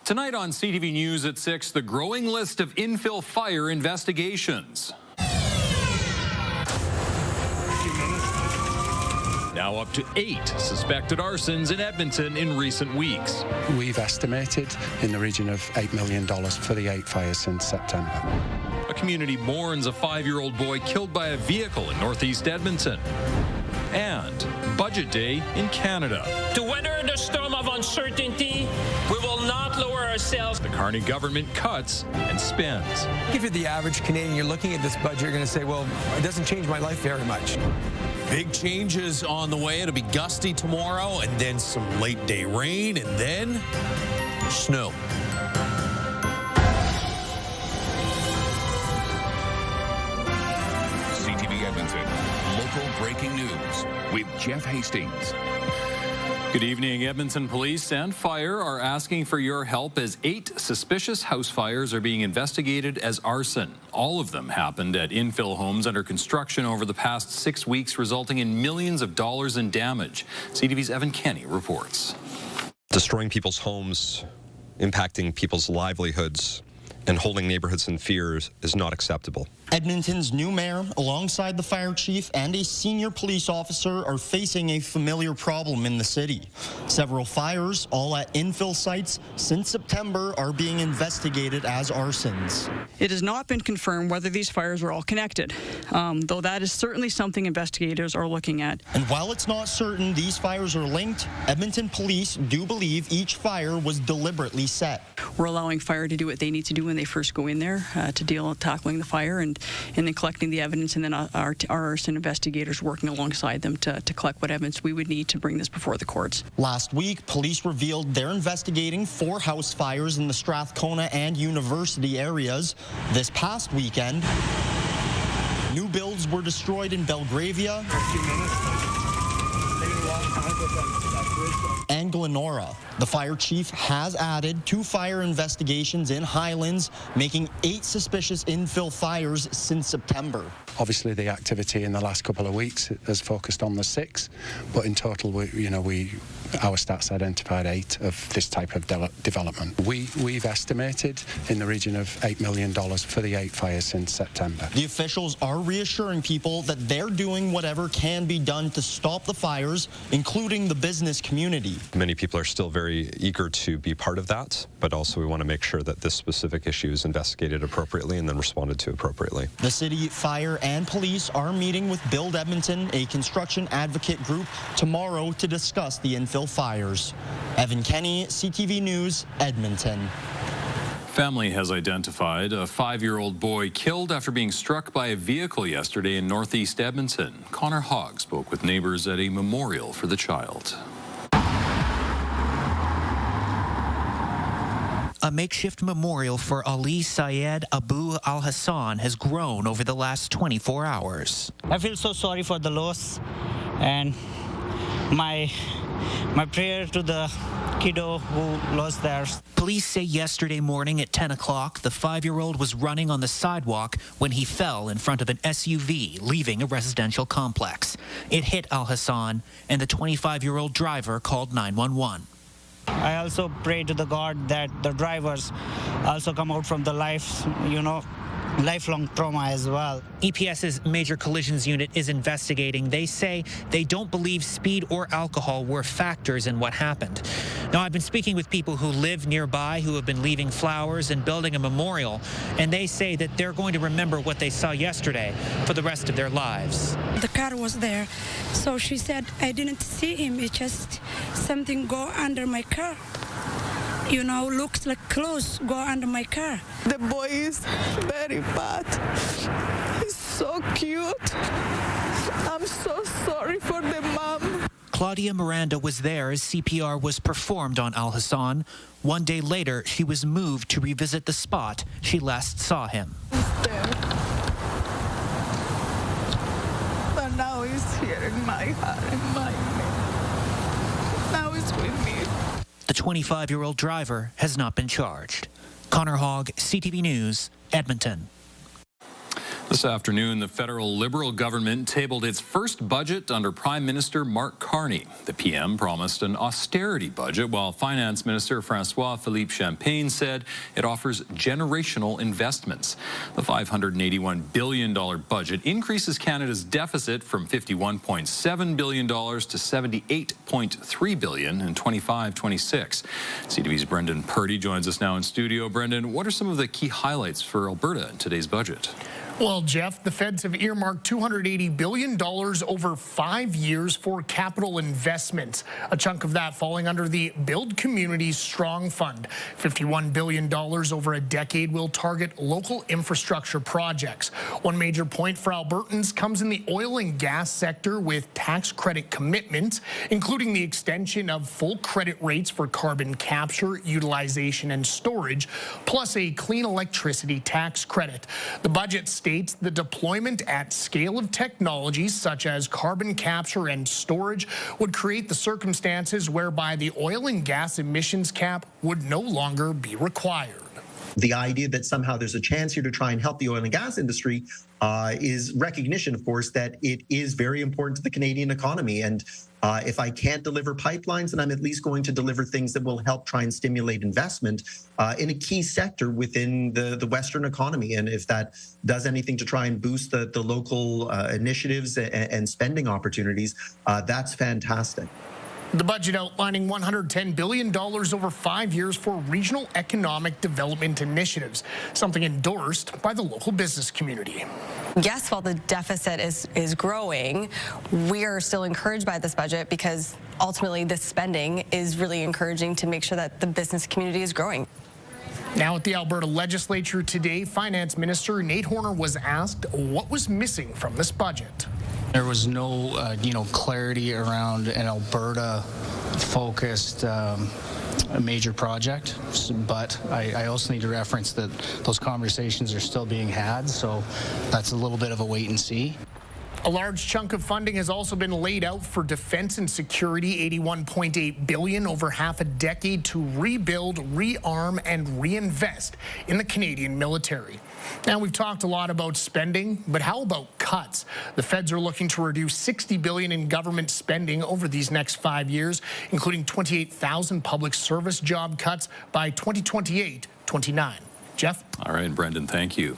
Tonight on CTV News at 6, the growing list of infill fire investigations. Now up to 8 suspected arsons in Edmonton in recent weeks. We've estimated in the region of $8 million for the 8 fires since September. A community mourns a 5-year-old boy killed by a vehicle in northeast Edmonton. And Budget Day in Canada. To weather the storm of uncertainty, we will not lower ourselves. The Carney government cuts and spends. If you're the average Canadian, you're looking at this budget, you're going to say, well, it doesn't change my life very much. Big changes on the way. It'll be gusty tomorrow, and then some late day rain, and then snow. CTV Edmonton, local breaking news with Jeff Hastings. Good evening. Edmonton Police and Fire are asking for your help as 8 suspicious house fires are being investigated as arson. All of them happened at infill homes under construction over the past 6 weeks, resulting in millions of dollars in damage. CTV's Evan Cheney reports. Destroying people's homes, impacting people's livelihoods, and holding neighborhoods in fear is not acceptable. Edmonton's new mayor, alongside the fire chief and a senior police officer, are facing a familiar problem in the city. Several fires, all at infill sites since September, are being investigated as arsons. It has not been confirmed whether these fires are all connected, though that is certainly something investigators are looking at. And while it's not certain these fires are linked, Edmonton police do believe each fire was deliberately set. We're allowing fire to do what they need to do when they first go in there to deal with tackling the fire and then collecting the evidence, and then our arson investigators working alongside them to collect what evidence we would need to bring this before the courts. Last week, police revealed they're investigating 4 house fires in the Strathcona and University areas. This past weekend, new builds were destroyed in Belgravia and Glenora. The fire chief has added 2 fire investigations in Highlands, making 8 suspicious infill fires since September. Obviously, the activity in the last couple of weeks has focused on the 6, but in total, our stats identified 8 of this type of development. We've estimated in the region of $8 million for the 8 fires since September. The officials are reassuring people that they're doing whatever can be done to stop the fires, including the business community. Many people are still very eager to be part of that, but also we want to make sure that this specific issue is investigated appropriately and then responded to appropriately. The city, fire, and police are meeting with Build Edmonton, a construction advocate group, tomorrow to discuss the infill fires. Evan Cheney, CTV News, Edmonton. Family has identified a 5-year-old boy killed after being struck by a vehicle yesterday in northeast Edmonton. Connor Hogg spoke with neighbors at a memorial for the child. A makeshift memorial for Ali Syed Abu Al-Hassan has grown over the last 24 hours. I feel so sorry for the loss, and my prayer to the kiddo who lost theirs. Police say yesterday morning at 10 o'clock, the 5-year-old was running on the sidewalk when he fell in front of an SUV leaving a residential complex. It hit Al-Hassan, and the 25-year-old driver called 911. I also pray to the God that the drivers also come out from the lifelong trauma as well. EPS's Major Collisions Unit is investigating. They say they don't believe speed or alcohol were factors in what happened. Now, I've been speaking with people who live nearby who have been leaving flowers and building a memorial, and they say that they're going to remember what they saw yesterday for the rest of their lives. The car was there, so she said, I didn't see him. It just something go under my car. Looks like clothes go under my car. The boy is very bad. He's so cute. I'm so sorry for the mom. Claudia Miranda was there as CPR was performed on Al-Hassan. One day later, she was moved to revisit the spot she last saw him. He's there. But now he's here in my heart, in my name. Now he's with me. The 25-year-old driver has not been charged. Connor Hogg, CTV News, Edmonton. This afternoon, the federal Liberal government tabled its first budget under Prime Minister Mark Carney. The PM promised an austerity budget, while Finance Minister François-Philippe Champagne said it offers generational investments. The $581 billion budget increases Canada's deficit from $51.7 billion to $78.3 billion in 25-26. CTV's Brendan Purdy joins us now in studio. Brendan, what are some of the key highlights for Alberta in today's budget? Well, Jeff, the feds have earmarked $280 billion over 5 years for capital investments, a chunk of that falling under the Build Communities Strong Fund. $51 billion over a decade will target local infrastructure projects. One major point for Albertans comes in the oil and gas sector with tax credit commitments, including the extension of full credit rates for carbon capture, utilization, and storage, plus a clean electricity tax credit. The budget states the deployment at scale of technologies such as carbon capture and storage would create the circumstances whereby the oil and gas emissions cap would no longer be required. The idea that somehow there's a chance here to try and help the oil and gas industry is recognition, of course, that it is very important to the Canadian economy. And if I can't deliver pipelines, then I'm at least going to deliver things that will help try and stimulate investment in a key sector within the Western economy. And if that does anything to try and boost the local initiatives and spending opportunities, that's fantastic. The budget outlining $110 billion over 5 years for regional economic development initiatives, something endorsed by the local business community. Yes, while the deficit is growing, we are still encouraged by this budget because ultimately this spending is really encouraging to make sure that the business community is growing. Now at the Alberta Legislature today, Finance Minister Nate Horner was asked what was missing from this budget. There was no, clarity around an Alberta-focused major project, but I also need to reference that those conversations are still being had, so that's a little bit of a wait and see. A large chunk of funding has also been laid out for defense and security, $81.8 billion over half a decade to rebuild, rearm, and reinvest in the Canadian military. Now, we've talked a lot about spending, but how about cuts? The feds are looking to reduce $60 billion in government spending over these next 5 years, including 28,000 public service job cuts by 2028-29. Jeff? All right, Brendan, thank you.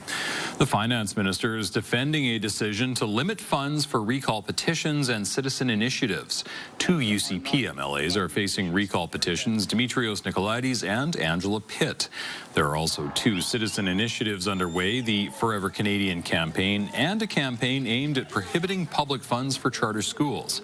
The finance minister is defending a decision to limit funds for recall petitions and citizen initiatives. 2 UCP MLAs are facing recall petitions, Dimitrios Nicolaides and Angela Pitt. There are also 2 citizen initiatives underway, the Forever Canadian campaign and a campaign aimed at prohibiting public funds for charter schools.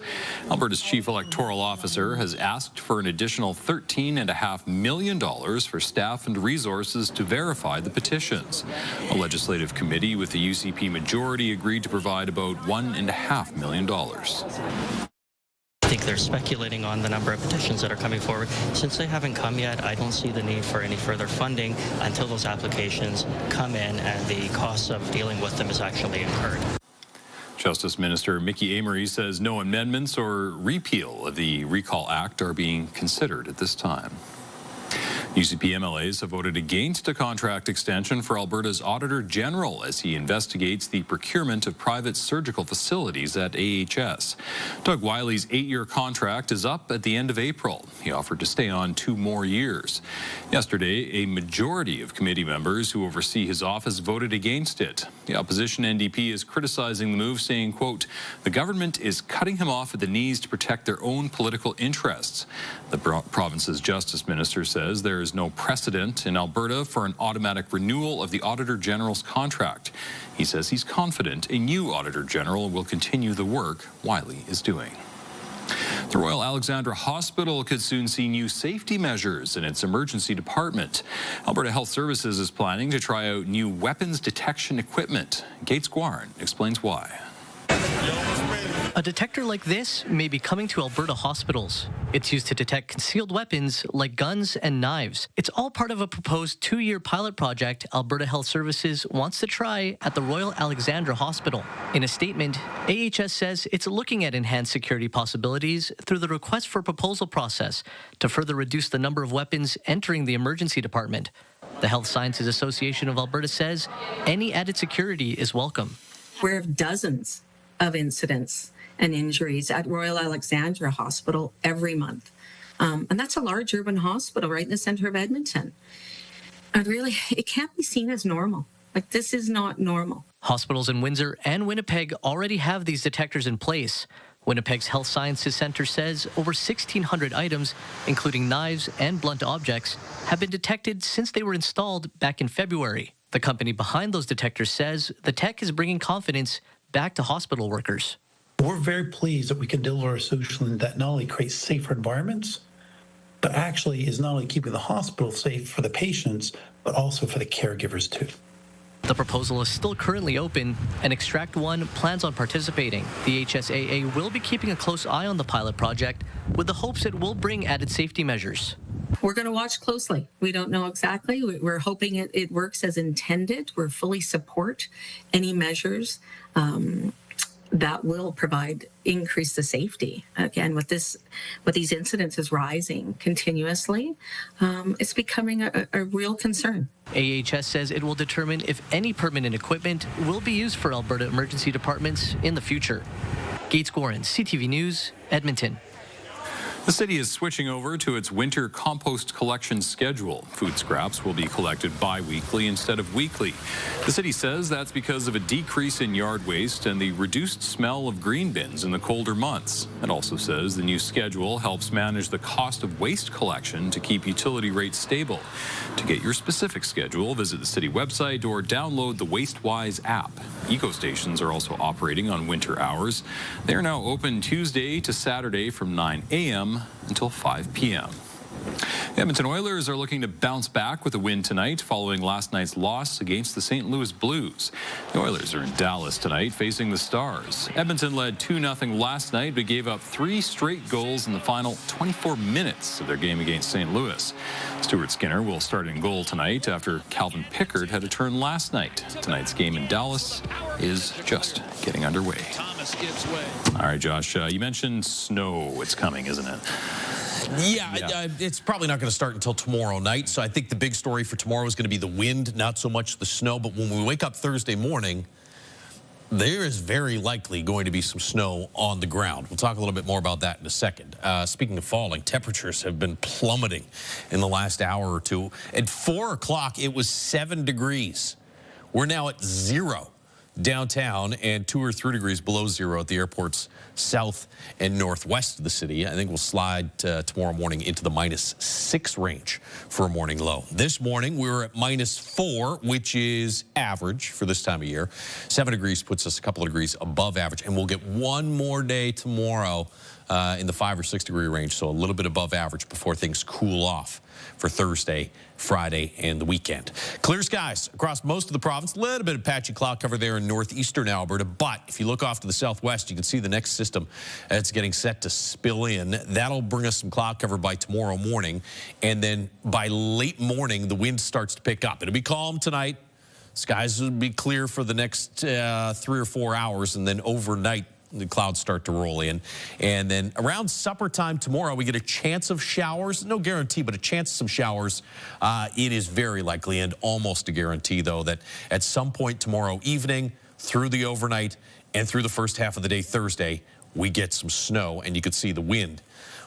Alberta's chief electoral officer has asked for an additional $13.5 million for staff and resources to verify the petitions. A legislative committee with the UCP majority agreed to provide about $1.5 million. I think they're speculating on the number of petitions that are coming forward. Since they haven't come yet, I don't see the need for any further funding until those applications come in and the cost of dealing with them is actually incurred. Justice Minister Mickey Amery says no amendments or repeal of the Recall Act are being considered at this time. UCP MLAs have voted against a contract extension for Alberta's Auditor General as he investigates the procurement of private surgical facilities at AHS. Doug Wiley's 8-year contract is up at the end of April. He offered to stay on 2 more years. Yesterday, a majority of committee members who oversee his office voted against it. The opposition NDP is criticizing the move, saying, quote, the government is cutting him off at the knees to protect their own political interests. The province's justice minister says there is no precedent in Alberta for an automatic renewal of the Auditor General's contract. He says he's confident a new Auditor General will continue the work Wiley is doing. The Royal Alexandra Hospital could soon see new safety measures in its emergency department. Alberta Health Services is planning to try out new weapons detection equipment. Gates Guarin explains why. A detector like this may be coming to Alberta hospitals. It's used to detect concealed weapons like guns and knives. It's all part of a proposed 2-year pilot project Alberta Health Services wants to try at the Royal Alexandra Hospital. In a statement, AHS says it's looking at enhanced security possibilities through the request for proposal process to further reduce the number of weapons entering the emergency department. The Health Sciences Association of Alberta says any added security is welcome. We have dozens of incidents and injuries at Royal Alexandra Hospital every month. And that's a large urban hospital right in the center of Edmonton. And really, it can't be seen as normal. Like, this is not normal. Hospitals in Windsor and Winnipeg already have these detectors in place. Winnipeg's Health Sciences Centre says over 1,600 items, including knives and blunt objects, have been detected since they were installed back in February. The company behind those detectors says the tech is bringing confidence back to hospital workers. We're very pleased that we can deliver a solution that not only creates safer environments, but actually is not only keeping the hospital safe for the patients, but also for the caregivers too. The proposal is still currently open, and Extract One plans on participating. The HSAA will be keeping a close eye on the pilot project with the hopes it will bring added safety measures. We're going to watch closely. We don't know exactly. We're hoping it works as intended. We're fully support any measures that will increase the safety. Again, with these incidents is rising continuously, it's becoming a real concern. AHS says it will determine if any permanent equipment will be used for Alberta emergency departments in the future. Gates Gorin, CTV News, Edmonton. The city is switching over to its winter compost collection schedule. Food scraps will be collected bi-weekly instead of weekly. The city says that's because of a decrease in yard waste and the reduced smell of green bins in the colder months. It also says the new schedule helps manage the cost of waste collection to keep utility rates stable. To get your specific schedule, visit the city website or download the WasteWise app. Eco stations are also operating on winter hours. They are now open Tuesday to Saturday from 9 a.m. until 5 p.m. The Edmonton Oilers are looking to bounce back with a win tonight following last night's loss against the St. Louis Blues. The Oilers are in Dallas tonight facing the Stars. Edmonton led 2-0 last night but gave up 3 straight goals in the final 24 minutes of their game against St. Louis. Stuart Skinner will start in goal tonight after Calvin Pickard had a turn last night. Tonight's game in Dallas is just getting underway. All right, Josh, you mentioned snow. It's coming, isn't it? Yeah, it's probably not going to start until tomorrow night. So I think the big story for tomorrow is going to be the wind, not so much the snow. But when we wake up Thursday morning, there is very likely going to be some snow on the ground. We'll talk a little bit more about that in a second. Speaking of falling, temperatures have been plummeting in the last hour or two. At 4 o'clock, it was 7 degrees. We're now at 0 downtown and 2 or 3 degrees below 0 at the airports south and northwest of the city. I think we'll slide tomorrow morning into the -6 range for a morning low. This morning we were at -4, which is average for this time of year. 7 degrees puts us a couple of degrees above average, and we'll get one more day tomorrow in the 5 or 6 degree range, so a little bit above average before things cool off for Thursday, Friday, and the weekend. Clear skies across most of the province. A little bit of patchy cloud cover there in northeastern Alberta, but if you look off to the southwest, you can see the next system that's getting set to spill in. That'll bring us some cloud cover by tomorrow morning, and then by late morning, the wind starts to pick up. It'll be calm tonight. Skies will be clear for the next 3 or 4 hours, and then overnight, the clouds start to roll in. And then around supper time tomorrow, we get a chance of showers. No guarantee, but a chance of some showers. It is very likely and almost a guarantee, though, that at some point tomorrow evening, through the overnight, and through the first half of the day Thursday, we get some snow, and you can see the wind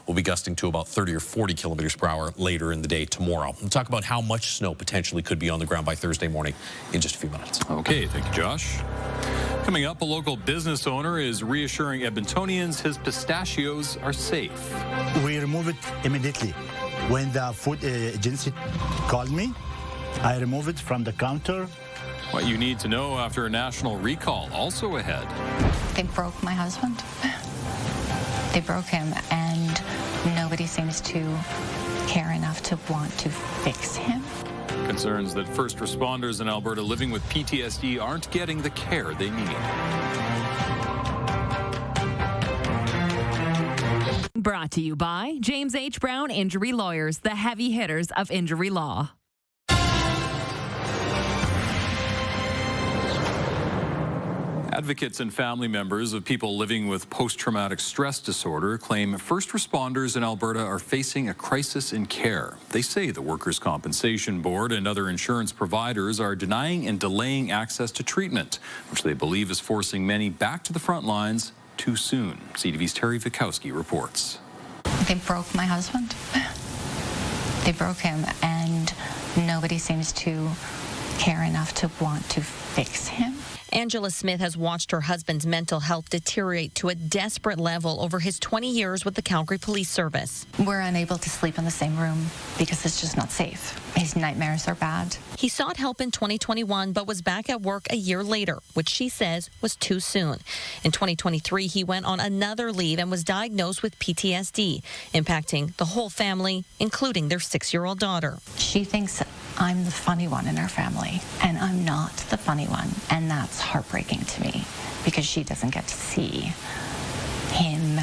will be gusting to about 30 or 40 kilometers per hour later in the day tomorrow. We'll talk about how much snow potentially could be on the ground by Thursday morning in just a few minutes. Okay, thank you, Josh. Coming up, a local business owner is reassuring Edmontonians his pistachios are safe. We remove it immediately. When the food agency called me, I remove it from the counter. What you need to know after a national recall also ahead. They broke my husband. They broke him, and nobody seems to care enough to want to fix him. Concerns that first responders in Alberta living with PTSD aren't getting the care they need. Brought to you by James H. Brown Injury Lawyers, the heavy hitters of injury law. Advocates and family members of people living with post-traumatic stress disorder claim first responders in Alberta are facing a crisis in care. They say the Workers' Compensation Board and other insurance providers are denying and delaying access to treatment, which they believe is forcing many back to the front lines too soon. CTV's Terry Vikowski reports. They broke my husband. They broke him, and nobody seems to care enough to want to fix him. Angela Smith has watched her husband's mental health deteriorate to a desperate level over his 20 years with the Calgary Police Service. We're unable to sleep in the same room because it's just not safe. His nightmares are bad. He sought help in 2021 but was back at work a year later, which she says was too soon. In 2023, he went on another leave and was diagnosed with PTSD, impacting the whole family, including their 6-year-old daughter. She thinks I'm the funny one in our family, and I'm not the funny one, and that's heartbreaking to me because she doesn't get to see him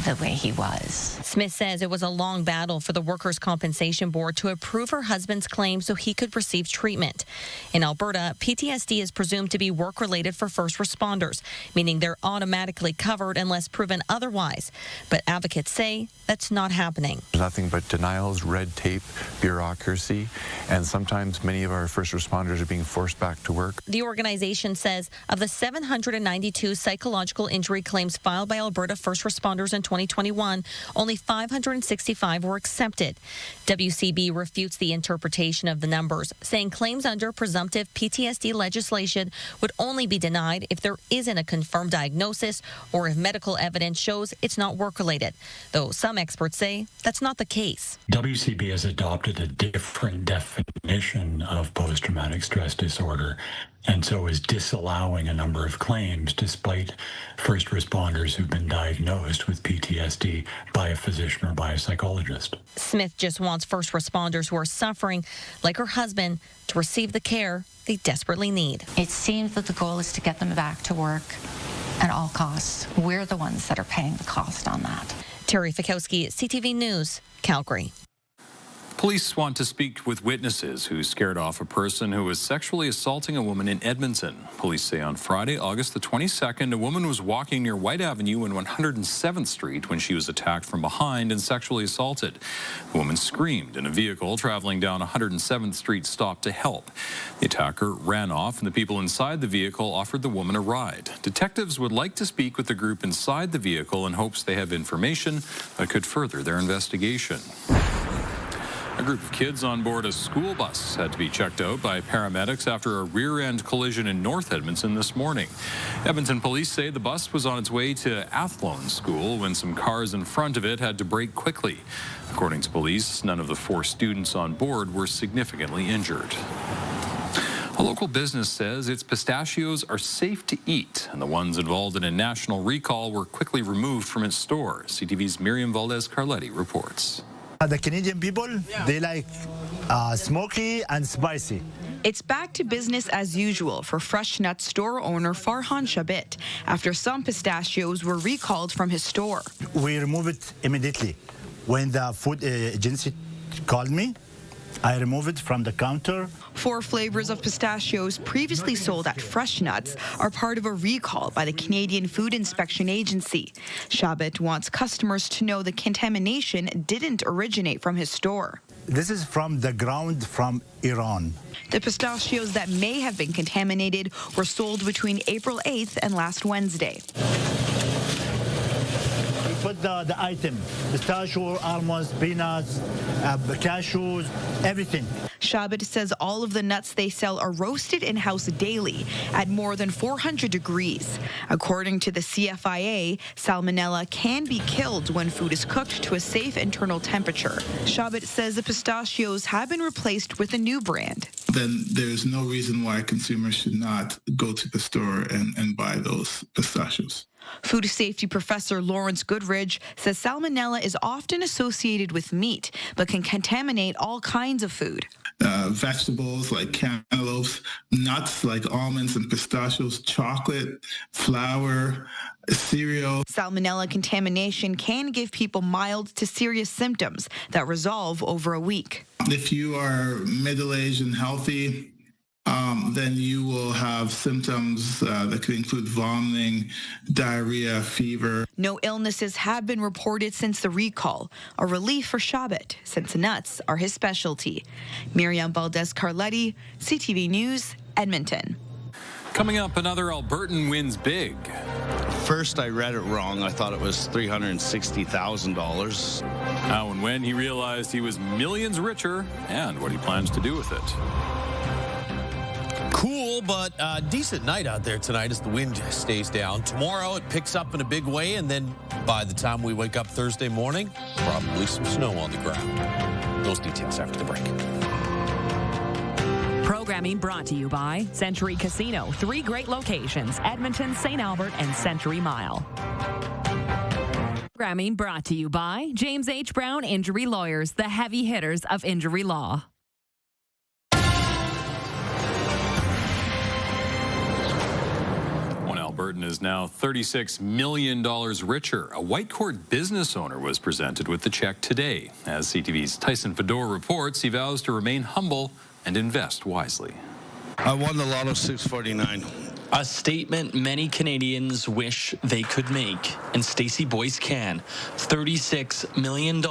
the way he was. Smith says it was a long battle for the Workers' Compensation Board to approve her husband's claim so he could receive treatment. In Alberta, PTSD is presumed to be work-related for first responders, meaning they're automatically covered unless proven otherwise. But advocates say that's not happening. There's nothing but denials, red tape, bureaucracy, and sometimes many of our first responders are being forced back to work. The organization says of the 792 psychological injury claims filed by Alberta first responders in 2021, only 565 were accepted. WCB refutes the interpretation of the numbers, saying claims under presumptive PTSD legislation would only be denied if there isn't a confirmed diagnosis or if medical evidence shows it's not work-related, though some experts say that's not the case. WCB has adopted a different definition of post-traumatic stress disorder and so is disallowing a number of claims despite first responders who've been diagnosed with PTSD by a physician or by a psychologist. Smith just wants first responders who are suffering, like her husband, to receive the care they desperately need. It seems that the goal is to get them back to work at all costs. We're the ones that are paying the cost on that. Terry Fikowski, CTV News, Calgary. Police want to speak with witnesses who scared off a person who was sexually assaulting a woman in Edmonton. Police say on Friday, August the 22nd, a woman was walking near White Avenue and 107th Street when she was attacked from behind and sexually assaulted. The woman screamed and a vehicle traveling down 107th Street stopped to help. The attacker ran off and the people inside the vehicle offered the woman a ride. Detectives would like to speak with the group inside the vehicle in hopes they have information that could further their investigation. A group of kids on board a school bus had to be checked out by paramedics after a rear-end collision in North Edmonton this morning. Edmonton police say the bus was on its way to Athlone School when some cars in front of it had to brake quickly. According to police, none of the 4 students on board were significantly injured. A local business says its pistachios are safe to eat, and the ones involved in a national recall were quickly removed from its store. CTV's Miriam Valdez-Carletti reports. The Canadian people, they like smoky and spicy. It's back to business as usual for Fresh Nuts store owner Farhan Shabit after some pistachios were recalled from his store. We remove it immediately. When the food agency called me, I remove it from the counter. 4 flavors of pistachios previously sold at Fresh Nuts are part of a recall by the Canadian Food Inspection Agency. Shabit wants customers to know the contamination didn't originate from his store. This is from the ground from Iran. The pistachios that may have been contaminated were sold between April 8th and last Wednesday. Put the item, pistachio, almonds, peanuts, cashews, everything. Shabit says all of the nuts they sell are roasted in-house daily at more than 400 degrees. According to the CFIA, salmonella can be killed when food is cooked to a safe internal temperature. Shabit says the pistachios have been replaced with a new brand. Then there's no reason why consumers should not go to the store and buy those pistachios. Food safety professor Lawrence Goodridge says salmonella is often associated with meat, but can contaminate all kinds of food. Vegetables like cantaloupes, nuts like almonds and pistachios, chocolate, flour, cereal. Salmonella contamination can give people mild to serious symptoms that resolve over a week. If you are middle-aged and healthy, then you will have symptoms that could include vomiting, diarrhea, fever. No illnesses have been reported since the recall, a relief for Shabbat, since nuts are his specialty. Miriam Valdez-Carletti, CTV News, Edmonton. Coming up, another Albertan wins big. First, I read it wrong. I thought it was $360,000. How and when he realized he was millions richer and what he plans to do with it. Cool, but decent night out there tonight as the wind stays down. Tomorrow it picks up in a big way, and then by the time we wake up Thursday morning, probably some snow on the ground. Those details after the break. Programming brought to you by Century Casino. 3 great locations: Edmonton, St. Albert, and Century Mile. Programming brought to you by James H. Brown Injury Lawyers, the heavy hitters of injury law. One Albertan is now $36 million richer. A Whitecourt business owner was presented with the check today. As CTV's Tyson Fedor reports, he vows to remain humble and invest wisely. I won the Lotto 649. A statement many Canadians wish they could make, and Stacey Boyce can. $36 million,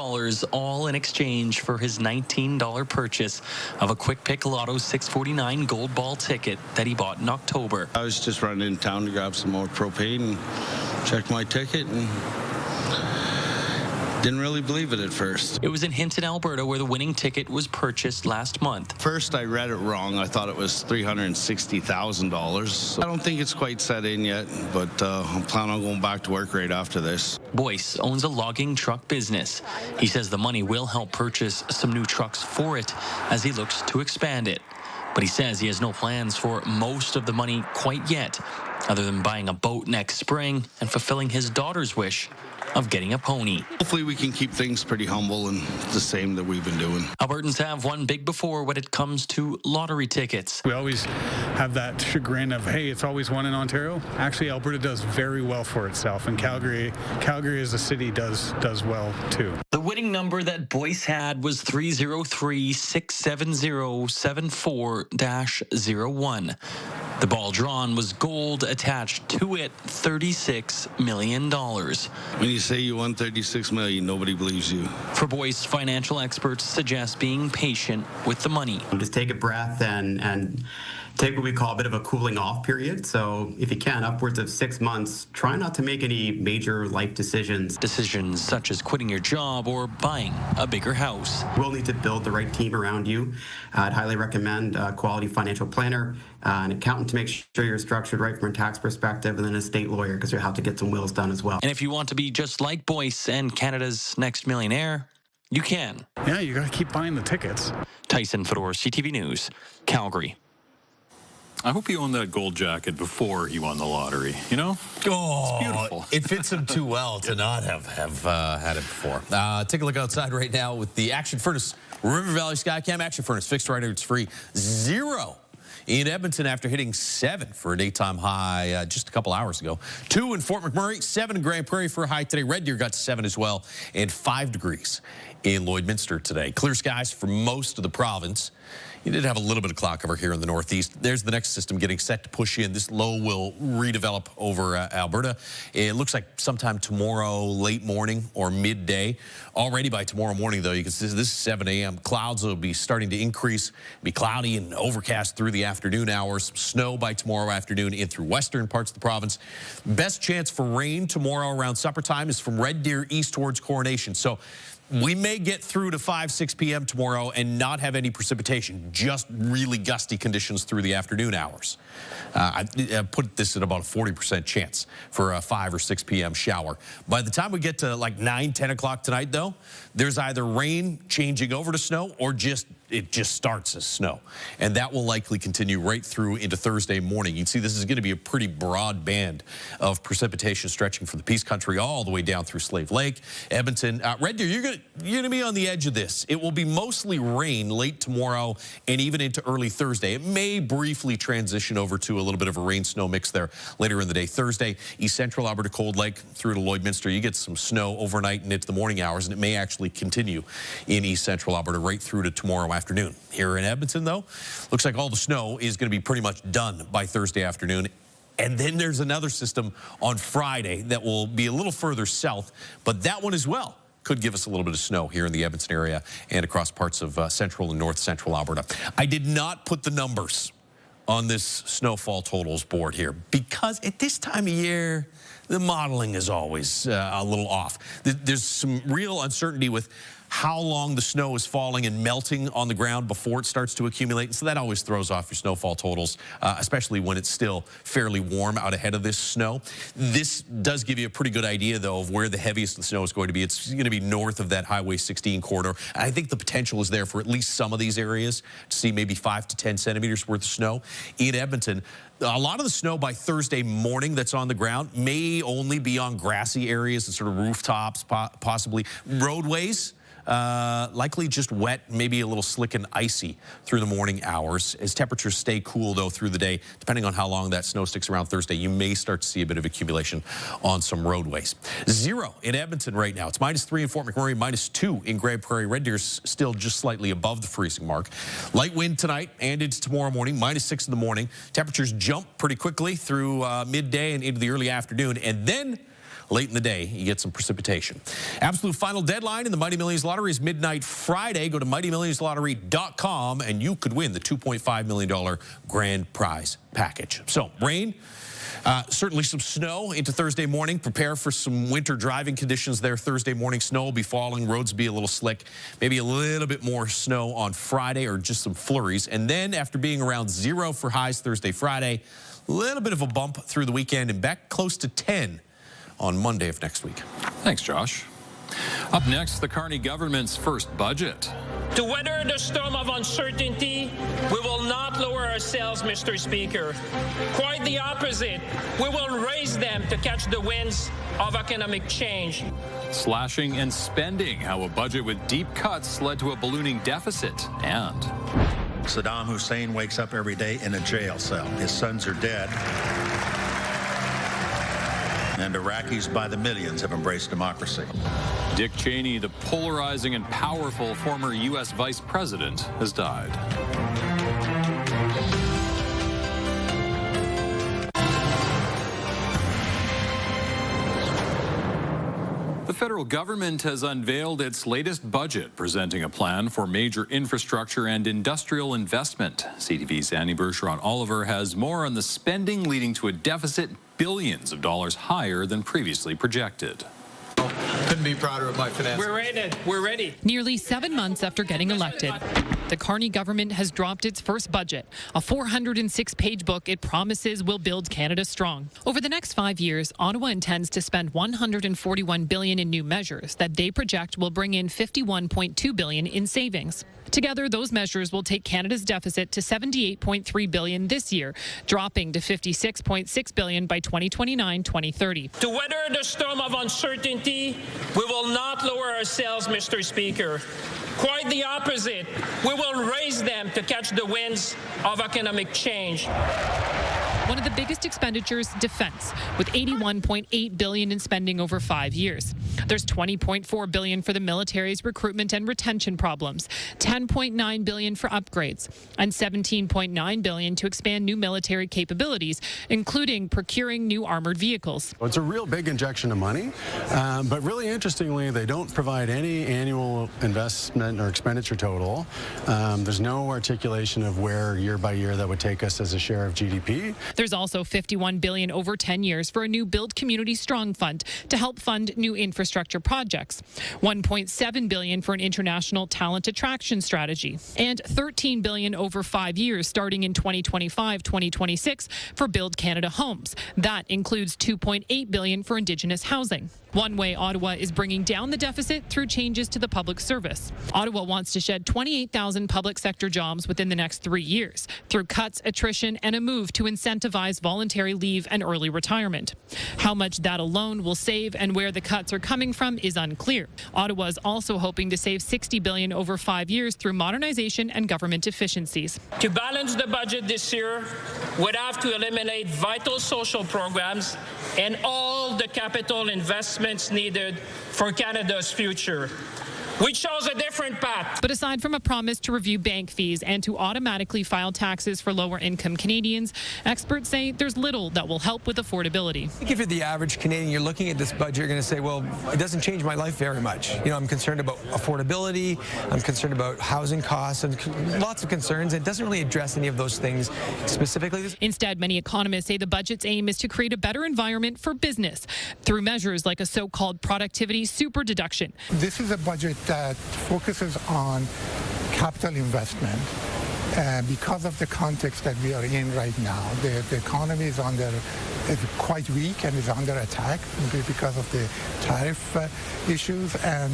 all in exchange for his $19 purchase of a Quick Pick Lotto 649 gold ball ticket that he bought in October. I was just running in town to grab some more propane and check my ticket, and didn't really believe it at first. It was in Hinton, Alberta, where the winning ticket was purchased last month. First, I read it wrong. I thought it was $360,000. I don't think it's quite set in yet, but I'm planning on going back to work right after this. Boyce owns a logging truck business. He says the money will help purchase some new trucks for it as he looks to expand it. But he says he has no plans for most of the money quite yet, other than buying a boat next spring and fulfilling his daughter's wish of getting a pony. Hopefully we can keep things pretty humble and the same that we've been doing. Albertans have won big before when it comes to lottery tickets. We always have that chagrin of, hey, it's always won in Ontario. Actually, Alberta does very well for itself, and Calgary as a city does well too. The winning number that Boyce had was 303-670-74-01. The ball drawn was gold, attached to it $36 million. When you say you won $36 million, nobody believes you. For Boyce, financial experts suggest being patient with the money. Just take a breath and take what we call a bit of a cooling off period. So if you can, upwards of 6 months, try not to make any major life decisions. Decisions such as quitting your job or buying a bigger house. We'll need to build the right team around you. I'd highly recommend a quality financial planner, an accountant to make sure you're structured right from a tax perspective, and then a state lawyer because you'll have to get some wills done as well. And if you want to be just like Boyce and Canada's next millionaire, you can. Yeah, you got to keep buying the tickets. Tyson Fedor, CTV News, Calgary. I hope he owned that gold jacket before he won the lottery, you know? Oh, it's beautiful. It fits him too well to not have had it before. Take a look outside right now with the Action Furnace River Valley Skycam Action Furnace. Fixed right here, it's free. 0 in Edmonton after hitting 7 for a daytime high just a couple hours ago. 2 in Fort McMurray, 7 in Grand Prairie for a high today. Red Deer got to 7 as well, and 5 degrees in Lloydminster today. Clear skies for most of the province. You did have a little bit of cloud cover here in the northeast. There's the next system getting set to push in. This low will redevelop over Alberta. It looks like sometime tomorrow, late morning or midday. Already by tomorrow morning, though, you can see this is 7 a.m. Clouds will be starting to increase, be cloudy and overcast through the afternoon hours. Snow by tomorrow afternoon in through western parts of the province. Best chance for rain tomorrow around supper time is from Red Deer east towards Coronation. So we may get through to 5, 6 p.m. tomorrow and not have any precipitation, just really gusty conditions through the afternoon hours. I put this at about a 40% chance for a 5 or 6 p.m. shower. By the time we get to like 9, 10 o'clock tonight, though, there's either rain changing over to snow or it just starts as snow. And that will likely continue right through into Thursday morning. You can see this is going to be a pretty broad band of precipitation stretching from the Peace Country all the way down through Slave Lake, Edmonton. Red Deer, you're going to be on the edge of this. It will be mostly rain late tomorrow and even into early Thursday. It may briefly transition over to a little bit of a rain-snow mix there later in the day. Thursday, East Central Alberta, Cold Lake through to Lloydminster. You get some snow overnight and into the morning hours, and it may actually continue in East Central Alberta right through to tomorrow afternoon. Here in Edmonton, though, looks like all the snow is going to be pretty much done by Thursday afternoon. And then there's another system on Friday that will be a little further south, but that one as well could give us a little bit of snow here in the Edmonton area and across parts of central and north central Alberta. I did not put the numbers on this snowfall totals board here because at this time of year, the modeling is always a little off. There's some real uncertainty with how long the snow is falling and melting on the ground before it starts to accumulate. And so that always throws off your snowfall totals, especially when it's still fairly warm out ahead of this snow. This does give you a pretty good idea, though, of where the heaviest of the snow is going to be. It's going to be north of that Highway 16 corridor. And I think the potential is there for at least some of these areas to see maybe 5 to 10 centimeters worth of snow. In Edmonton, a lot of the snow by Thursday morning that's on the ground may only be on grassy areas and sort of rooftops, possibly roadways. Likely just wet, maybe a little slick and icy through the morning hours. As temperatures stay cool, though, through the day, depending on how long that snow sticks around Thursday, you may start to see a bit of accumulation on some roadways. 0 in Edmonton right now. It's -3 in Fort McMurray, -2 in Grande Prairie. Red Deer's still just slightly above the freezing mark. Light wind tonight and into tomorrow morning, -6 in the morning. Temperatures jump pretty quickly through midday and into the early afternoon, and then late in the day, you get some precipitation. Absolute final deadline in the Mighty Millions Lottery is midnight Friday. Go to mightymillionslottery.com and you could win the $2.5 million grand prize package. So, rain, certainly some snow into Thursday morning. Prepare for some winter driving conditions there. Thursday morning, snow will be falling. Roads will be a little slick. Maybe a little bit more snow on Friday or just some flurries. And then after being around 0 for highs Thursday, Friday, a little bit of a bump through the weekend and back close to 10 on Monday of next week. Thanks, Josh. Up next, the Carney government's first budget. To weather the storm of uncertainty, we will not lower our sails, Mr. Speaker. Quite the opposite. We will raise them to catch the winds of economic change. Slashing and spending, how a budget with deep cuts led to a ballooning deficit. And Saddam Hussein wakes up every day in a jail cell. His sons are dead. And Iraqis by the millions have embraced democracy. Dick Cheney, the polarizing and powerful former U.S. vice president, has died. The federal government has unveiled its latest budget, presenting a plan for major infrastructure and industrial investment. CTV's Annie Bergeron-Oliver has more on the spending leading to a deficit billions of dollars higher than previously projected. Couldn't be prouder of my finance. We're ready. We're ready. Nearly 7 months after getting elected, the Carney government has dropped its first budget, a 406-page book it promises will build Canada strong. Over the next 5 years, Ottawa intends to spend $141 billion in new measures that they project will bring in $51.2 billion in savings. Together, those measures will take Canada's deficit to $78.3 billion this year, dropping to $56.6 billion by 2029-2030. To weather the storm of uncertainty, we will not lower our sails, Mr. Speaker. Quite the opposite. We will raise them to catch the winds of economic change. One of the biggest expenditures, defense, with $81.8 billion in spending over 5 years. There's $20.4 billion for the military's recruitment and retention problems, $10.9 billion for upgrades, and $17.9 billion to expand new military capabilities, including procuring new armored vehicles. It's a real big injection of money, but really interestingly, they don't provide any annual investment or expenditure total. There's no articulation of where year by year that would take us as a share of GDP. There's also $51 billion over 10 years for a new Build Community Strong Fund to help fund new infrastructure projects, $1.7 billion for an international talent attraction strategy, and $13 billion over 5 years starting in 2025-2026 for Build Canada Homes. That includes $2.8 billion for Indigenous housing. One way Ottawa is bringing down the deficit through changes to the public service. Ottawa wants to shed 28,000 public sector jobs within the next 3 years through cuts, attrition, and a move to incentivize voluntary leave and early retirement. How much that alone will save and where the cuts are coming from is unclear. Ottawa is also hoping to save $60 billion over 5 years through modernization and government efficiencies. To balance the budget this year, we'd have to eliminate vital social programs and all the capital investments needed for Canada's future. We chose a different path. But aside from a promise to review bank fees and to automatically file taxes for lower-income Canadians, experts say there's little that will help with affordability. I think if you're the average Canadian, you're looking at this budget, you're going to say, well, it doesn't change my life very much. You know, I'm concerned about affordability, I'm concerned about housing costs, and lots of concerns. It doesn't really address any of those things specifically. Instead, many economists say the budget's aim is to create a better environment for business through measures like a so-called productivity super deduction. This is a budget that focuses on capital investment. Because of the context that we are in right now, the economy is quite weak and is under attack because of the tariff issues, and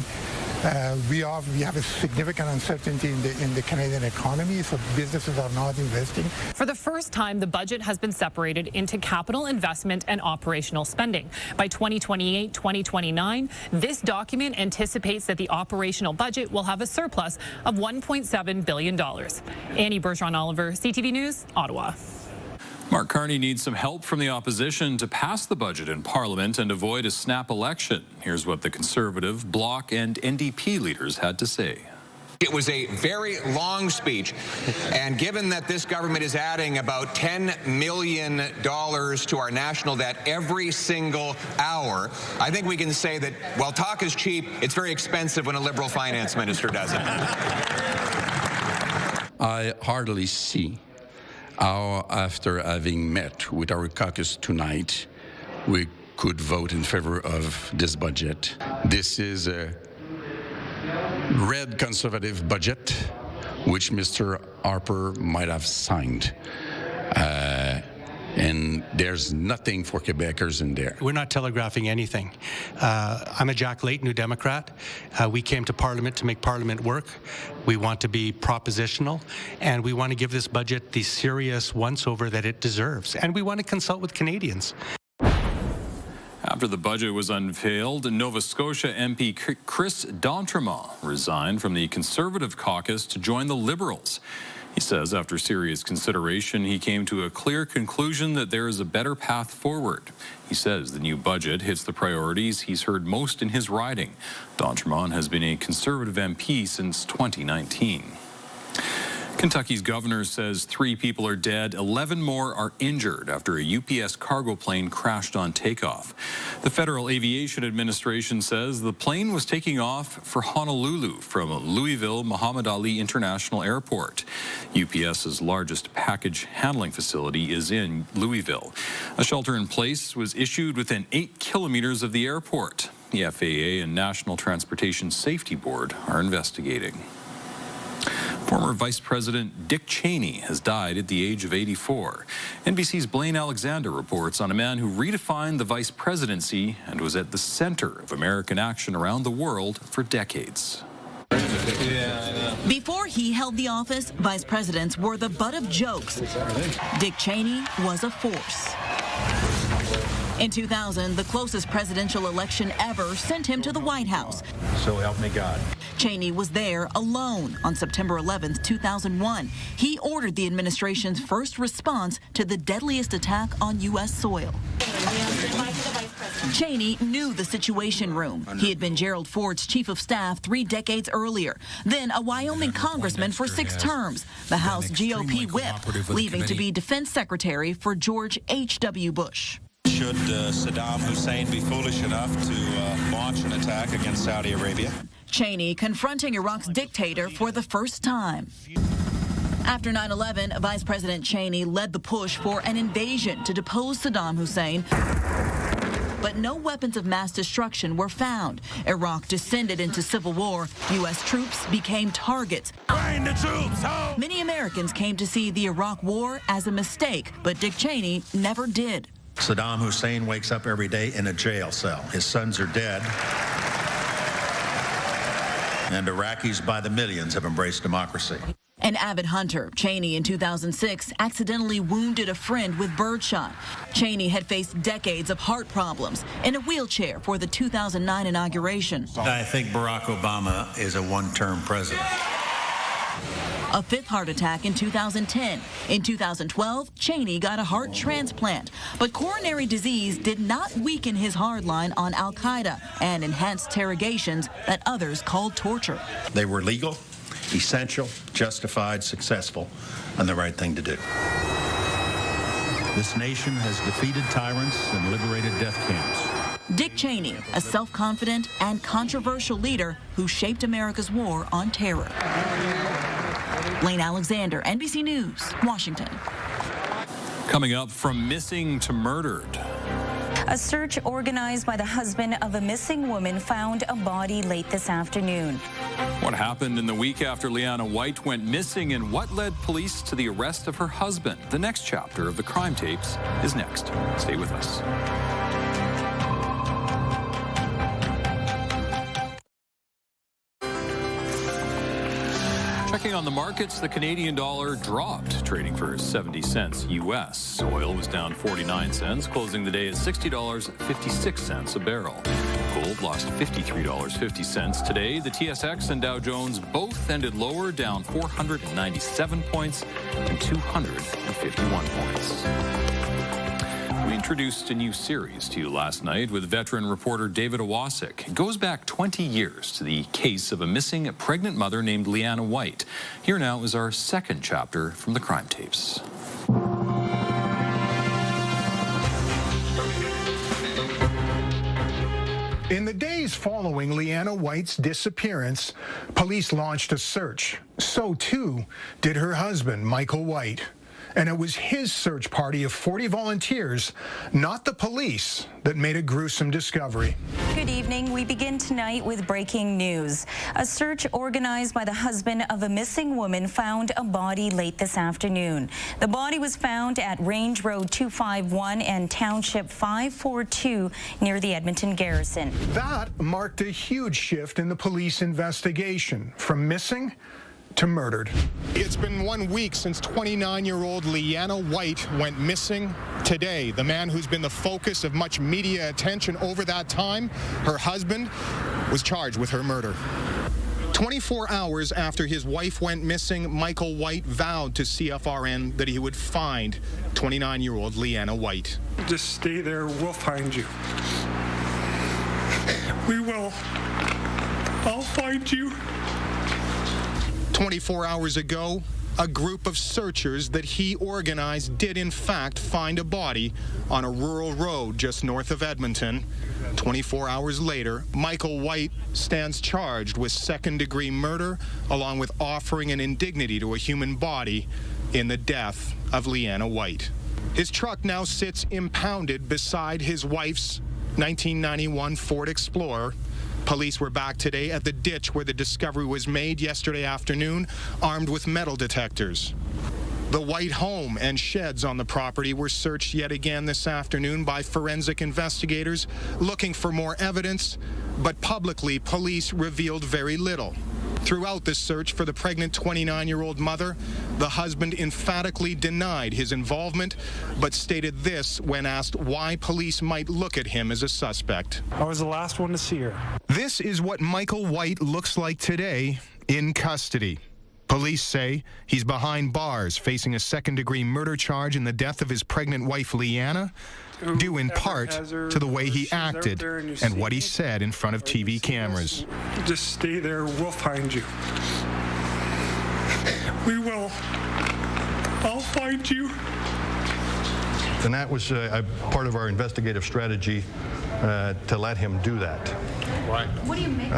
we have a significant uncertainty in the Canadian economy, so businesses are not investing. For the first time, the budget has been separated into capital investment and operational spending. By 2028-2029, this document anticipates that the operational budget will have a surplus of $1.7 billion. Annie Bergeron-Oliver, CTV News, Ottawa. Mark Carney needs some help from the opposition to pass the budget in Parliament and avoid a snap election. Here's what the Conservative, Bloc and NDP leaders had to say. It was a very long speech, and given that this government is adding about $10 million to our national debt every single hour, I think we can say that while talk is cheap, it's very expensive when a Liberal finance minister does it. I hardly see how, after having met with our caucus tonight, we could vote in favor of this budget. This is a red Conservative budget, which Mr. Harper might have signed. And there's nothing for Quebecers in there. We're not telegraphing anything. I'm a Jack Layton, New Democrat. We came to Parliament to make Parliament work. We want to be propositional, and we want to give this budget the serious once-over that it deserves. And we want to consult with Canadians. After the budget was unveiled, Nova Scotia MP Chris D'Entremont resigned from the Conservative caucus to join the Liberals. He says after serious consideration, he came to a clear conclusion that there is a better path forward. He says the new budget hits the priorities he's heard most in his riding. D'Entremont has been a Conservative MP since 2019. Kentucky's governor says 3 people are dead, 11 more are injured after a UPS cargo plane crashed on takeoff. The Federal Aviation Administration says the plane was taking off for Honolulu from Louisville Muhammad Ali International Airport. UPS's largest package handling facility is in Louisville. A shelter-in-place was issued within 8 kilometers of the airport. The FAA and National Transportation Safety Board are investigating. Former Vice President Dick Cheney has died at the age of 84. NBC's Blaine Alexander reports on a man who redefined the vice presidency and was at the center of American action around the world for decades. Before he held the office, vice presidents were the butt of jokes. Dick Cheney was a force. In 2000, the closest presidential election ever sent him to the White House. So help me God. Cheney was there alone on September 11th, 2001. He ordered the administration's first response to the deadliest attack on U.S. soil. Cheney knew the Situation Room. He had been Gerald Ford's chief of staff 3 decades earlier, then a Wyoming congressman for 6 terms, the House GOP whip, leaving to be defense secretary for George H.W. Bush. Should Saddam Hussein be foolish enough to launch an attack against Saudi Arabia? Cheney confronting Iraq's dictator for the first time. After 9/11, Vice President Cheney led the push for an invasion to depose Saddam Hussein. But no weapons of mass destruction were found. Iraq descended into civil war. U.S. troops became targets. Bring the troops home! Many Americans came to see the Iraq war as a mistake, but Dick Cheney never did. Saddam Hussein wakes up every day in a jail cell. His sons are dead. And Iraqis by the millions have embraced democracy. An avid hunter, Cheney in 2006 accidentally wounded a friend with birdshot. Cheney had faced decades of heart problems, in a wheelchair for the 2009 inauguration. I think Barack Obama is a one-term president. A fifth heart attack in 2010. In 2012, Cheney got a heart transplant. But coronary disease did not weaken his hardline on al-Qaeda and enhanced interrogations that others called torture. They were legal, essential, justified, successful, and the right thing to do. This nation has defeated tyrants and liberated death camps. Dick Cheney, a self-confident and controversial leader who shaped America's war on terror. Lane Alexander, NBC News, Washington. Coming up, from missing to murdered. A search organized by the husband of a missing woman found a body late this afternoon. What happened in the week after Leanna White went missing and what led police to the arrest of her husband? The next chapter of the crime tapes is next. Stay with us. Checking on the markets, the Canadian dollar dropped, trading for 70 cents U.S. Oil was down 49 cents, closing the day at $60.56 a barrel. Gold lost $53.50 today. The TSX and Dow Jones both ended lower, down 497 points and 251 points. We introduced a new series to you last night with veteran reporter David Owasik. It goes back 20 years to the case of a missing pregnant mother named Leanna White. Here now is our second chapter from the crime tapes. In the days following Leanna White's disappearance, police launched a search. So too did her husband, Michael White. And it was his search party of 40 volunteers, not the police, that made a gruesome discovery. Good evening. We begin tonight with breaking news. A search organized by the husband of a missing woman found a body late this afternoon. The body was found at Range Road 251 and Township 542 near the Edmonton Garrison. That marked a huge shift in the police investigation, from missing to murdered. It's been 1 week since 29-year-old Leanna White went missing. Today, the man who's been the focus of much media attention over that time, her husband, was charged with her murder. 24 hours after his wife went missing, Michael White vowed to CFRN that he would find 29-year-old Leanna White. Just stay there, we'll find you. We will. I'll find you. 24 hours ago, a group of searchers that he organized did in fact find a body on a rural road just north of Edmonton. 24 hours later, Michael White stands charged with second-degree murder, along with offering an indignity to a human body in the death of Leanna White. His truck now sits impounded beside his wife's 1991 Ford Explorer. Police were back today at the ditch where the discovery was made yesterday afternoon, armed with metal detectors. The White home and sheds on the property were searched yet again this afternoon by forensic investigators looking for more evidence, but publicly, police revealed very little. Throughout this search for the pregnant 29-year-old mother, the husband emphatically denied his involvement, but stated this when asked why police might look at him as a suspect. I was the last one to see her. This is what Michael White looks like today in custody. Police say he's behind bars facing a second-degree murder charge in the death of his pregnant wife, Leanna, due in part to the way he acted and what he said in front of TV cameras. Just stay there, we'll find you. We will. I'll find you. And that was a part of our investigative strategy to let him do that. Why? What do you make?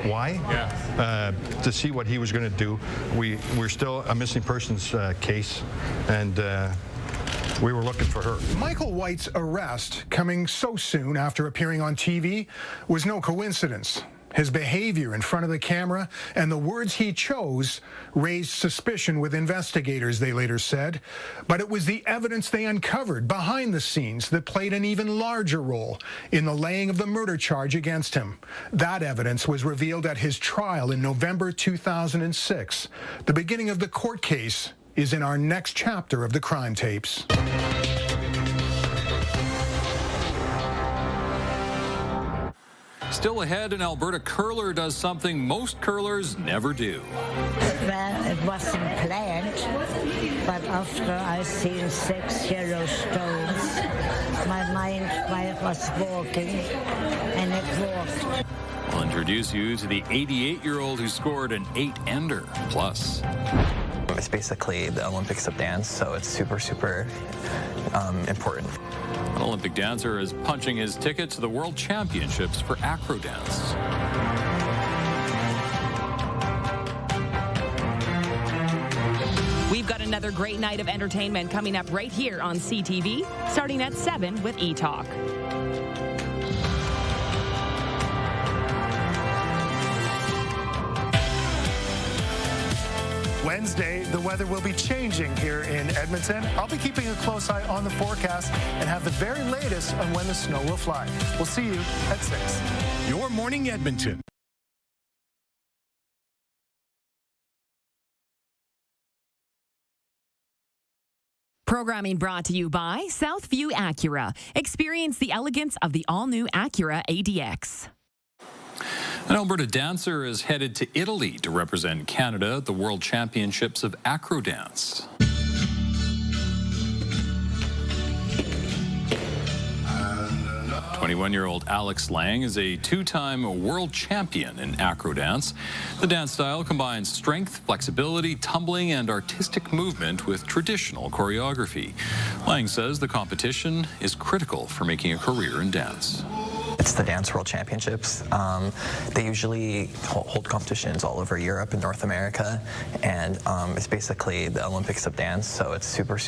Why? Yeah. To see what he was going to do. We're still a missing persons case, and we were looking for her. Michael White's arrest, coming so soon after appearing on TV, was no coincidence. His behavior in front of the camera and the words he chose raised suspicion with investigators, they later said. But it was the evidence they uncovered behind the scenes that played an even larger role in the laying of the murder charge against him. That evidence was revealed at his trial in November 2006. The beginning of the court case is in our next chapter of the crime tapes. Still ahead, an Alberta curler does something most curlers never do. Well, it wasn't planned, but after I seen 6 yellow stones, my mind was walking, and it walked. We'll introduce you to the 88-year-old who scored an 8-ender. Plus, it's basically the Olympics of dance, so it's super important. An Olympic dancer is punching his ticket to the World Championships for acro dance. We've got another great night of entertainment coming up right here on CTV, starting at 7 with E-Talk. Wednesday, the weather will be changing here in Edmonton. I'll be keeping a close eye on the forecast and have the very latest on when the snow will fly. We'll see you at 6. Your Morning Edmonton. Programming brought to you by Southview Acura. Experience the elegance of the all-new Acura ADX. An Alberta dancer is headed to Italy to represent Canada at the World Championships of Acro Dance. 21-year-old Alex Lang is a 2-time world champion in acro dance. The dance style combines strength, flexibility, tumbling, and artistic movement with traditional choreography. Lang says the competition is critical for making a career in dance. It's the Dance World Championships. They usually hold competitions all over Europe and North America, and it's basically the Olympics of dance, so it's super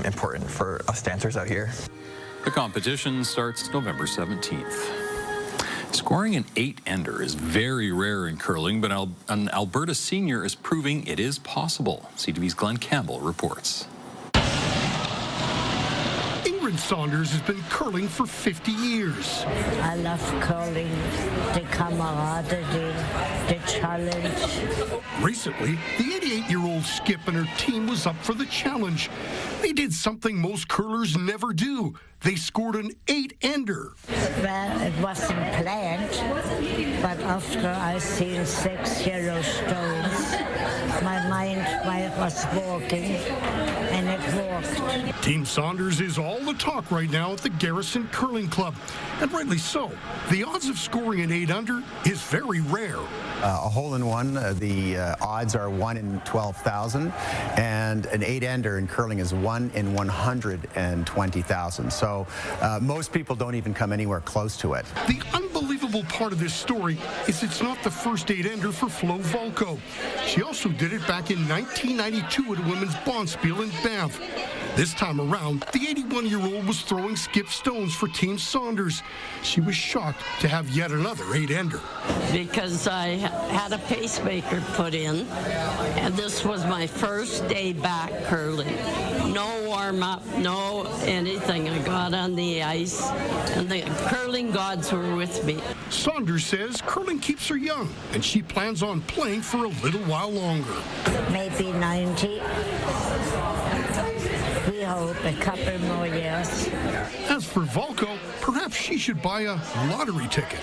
important for us dancers out here. The competition starts November 17th. Scoring an 8-ender is very rare in curling, but an Alberta senior is proving it is possible. CTV's Glenn Campbell reports. Saunders has been curling for 50 years. I love curling, the camaraderie, the challenge. Recently, the 88-year-old skip and her team was up for the challenge. They did something most curlers never do. They scored an 8-ender. Well, it wasn't planned, but after I seen 6 yellow stones, my mind was walking, and it walked. Team Saunders is all the talk right now at the Garrison Curling Club, and rightly so. The odds of scoring an 8-under is very rare. A hole-in-one, the odds are 1 in 12,000, and an 8-ender in curling is 1 in 120,000. So most people don't even come anywhere close to it. The unbelievable part of this story is it's not the first 8-ender for Flo Volko. She also did it back in 1992 at a women's bonspiel in Banff. This time around, the 81-year-old was throwing skip stones for Team Saunders. She was shocked to have yet another 8-ender. Because I had a pacemaker put in, and this was my first day back curling. No warm-up, no anything. I got on the ice, and the curling gods were with me. Saunders says curling keeps her young, and she plans on playing for a little while longer. Maybe 90. We hope a couple more years. As for Volko, perhaps she should buy a lottery ticket.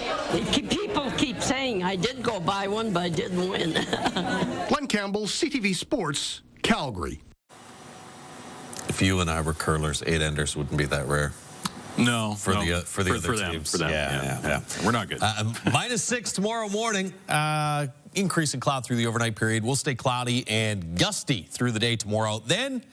People keep saying I did go buy one, but I didn't win. Glenn Campbell, CTV Sports, Calgary. If you and I were curlers, 8-enders wouldn't be that rare. No, for the other them, teams. For them. Yeah. We're not good. -6 tomorrow morning. Increase in cloud through the overnight period. We'll stay cloudy and gusty through the day tomorrow. Then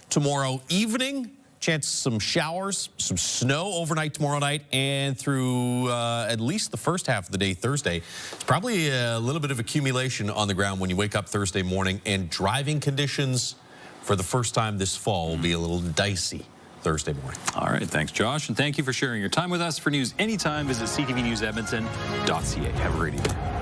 tomorrow evening, chance of some showers, some snow overnight tomorrow night, and through at least the first half of the day Thursday. It's probably a little bit of accumulation on the ground when you wake up Thursday morning, and driving conditions for the first time this fall will be a little dicey Thursday morning. All right, thanks, Josh, and thank you for sharing your time with us. For news anytime, visit ctvnewsedmonton.ca. Have a great evening.